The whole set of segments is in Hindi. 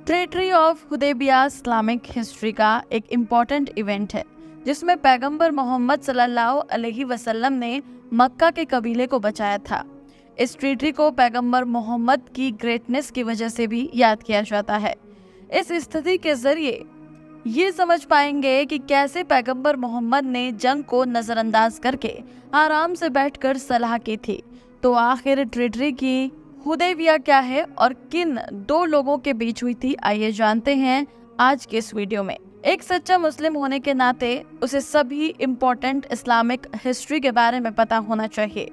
Treaty of Hudaybiyyah Islamic history का एक इम्पॉर्टेंट इवेंट है जिसमें पैगंबर मोहम्मद सल्लल्लाहु अलैहि वसल्लम ने मक्का के कबीले को बचाया था। इस ट्रीटी को पैगंबर मोहम्मद की ग्रेटनेस की वजह से भी याद किया जाता है। इस स्थिति के जरिए ये समझ पाएंगे कि कैसे पैगंबर मोहम्मद ने जंग को नजरअंदाज करके आराम से बैठकर सलाह की थी। तो आखिर ट्रीटी की हुदैबिया क्या है और किन दो लोगों के बीच हुई थी, आइए जानते हैं आज के इस वीडियो में। एक सच्चा मुस्लिम होने के नाते उसे सभी इम्पोर्टेंट इस्लामिक हिस्ट्री के बारे में पता होना चाहिए।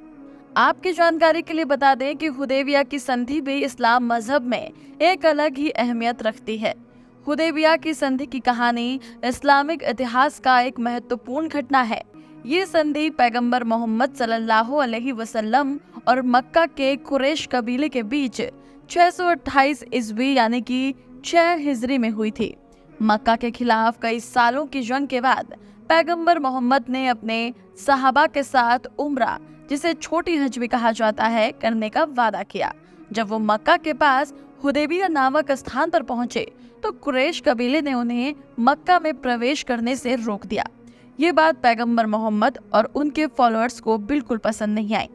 आपकी जानकारी के लिए बता दें कि हुदैबिया की संधि भी इस्लाम मजहब में एक अलग ही अहमियत रखती है। हुदैबिया की संधि की कहानी इस्लामिक इतिहास का एक महत्वपूर्ण घटना है। ये संधि पैगंबर मोहम्मद सल्लल्लाहु अलैहि वसल्लम और मक्का के कुरैश कबीले के बीच 628 ईस्वी यानी कि 6 हिजरी में हुई थी। मक्का के खिलाफ कई सालों की जंग के बाद पैगंबर मोहम्मद ने अपने सहाबा के साथ उम्रा, जिसे छोटी हज भी कहा जाता है, करने का वादा किया। जब वो मक्का के पास हुदैबिया नामक स्थान पर पहुंचे तो कुरैश कबीले ने उन्हें मक्का में प्रवेश करने से रोक दिया। ये बात पैगंबर मोहम्मद और उनके फॉलोअर्स को बिल्कुल पसंद नहीं आई,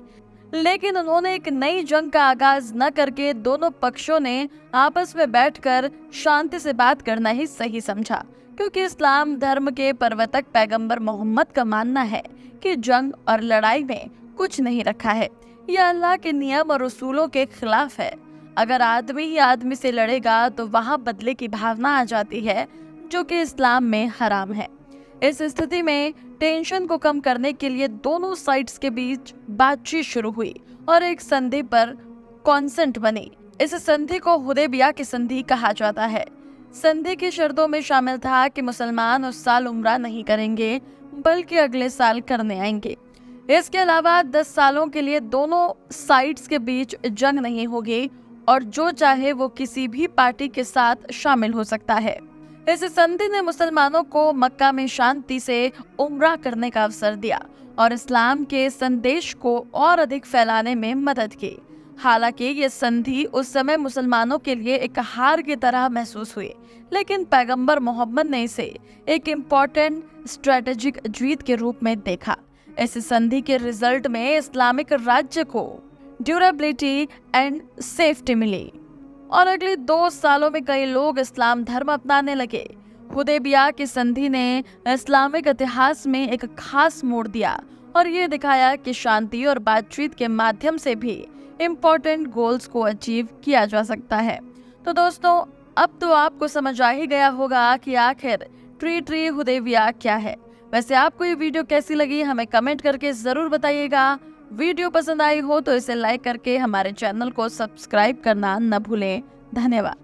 लेकिन उन्होंने एक नई जंग का आगाज न करके दोनों पक्षों ने आपस में बैठकर शांति से बात करना ही सही समझा, क्योंकि इस्लाम धर्म के प्रवर्तक पैगंबर मोहम्मद का मानना है कि जंग और लड़ाई में कुछ नहीं रखा है। यह अल्लाह के नियम और उसूलों के खिलाफ है। अगर आदमी ही आदमी से लड़ेगा तो वहाँ बदले की भावना आ जाती है, जो कि इस्लाम में हराम है। इस स्थिति में टेंशन को कम करने के लिए दोनों साइड्स के बीच बातचीत शुरू हुई और एक संधि पर कॉन्सेंट बनी। इस संधि को हुदैबिया की संधि कहा जाता है। संधि की शर्तों में शामिल था कि मुसलमान उस साल उम्रा नहीं करेंगे, बल्कि अगले साल करने आएंगे। इसके अलावा 10 सालों के लिए दोनों साइड्स के बीच जंग नहीं होगी और जो चाहे वो किसी भी पार्टी के साथ शामिल हो सकता है। इस संधि ने मुसलमानों को मक्का में शांति से उम्रा करने का अवसर दिया और इस्लाम के संदेश को और अधिक फैलाने में मदद की। हालांकि ये संधि उस समय मुसलमानों के लिए एक हार की तरह महसूस हुई, लेकिन पैगंबर मोहम्मद ने इसे एक इम्पोर्टेंट स्ट्रेटेजिक जीत के रूप में देखा। इस संधि के रिजल्ट में इस्लामिक राज्य को ड्यूरेबिलिटी एंड सेफ्टी मिली और अगले 2 सालों में कई लोग इस्लाम धर्म अपनाने लगे। हुदैबिया की संधि ने इस्लामिक इतिहास में एक खास मोड़ दिया और ये दिखाया कि शांति और बातचीत के माध्यम से भी इम्पोर्टेंट गोल्स को अचीव किया जा सकता है। तो दोस्तों, अब तो आपको समझ आ ही गया होगा कि आखिर ट्रीटी हुदैबिया क्या है। वैसे आपको ये वीडियो कैसी लगी, हमें कमेंट करके जरूर बताइएगा। वीडियो पसंद आई हो तो इसे लाइक करके हमारे चैनल को सब्सक्राइब करना न भूलें। धन्यवाद।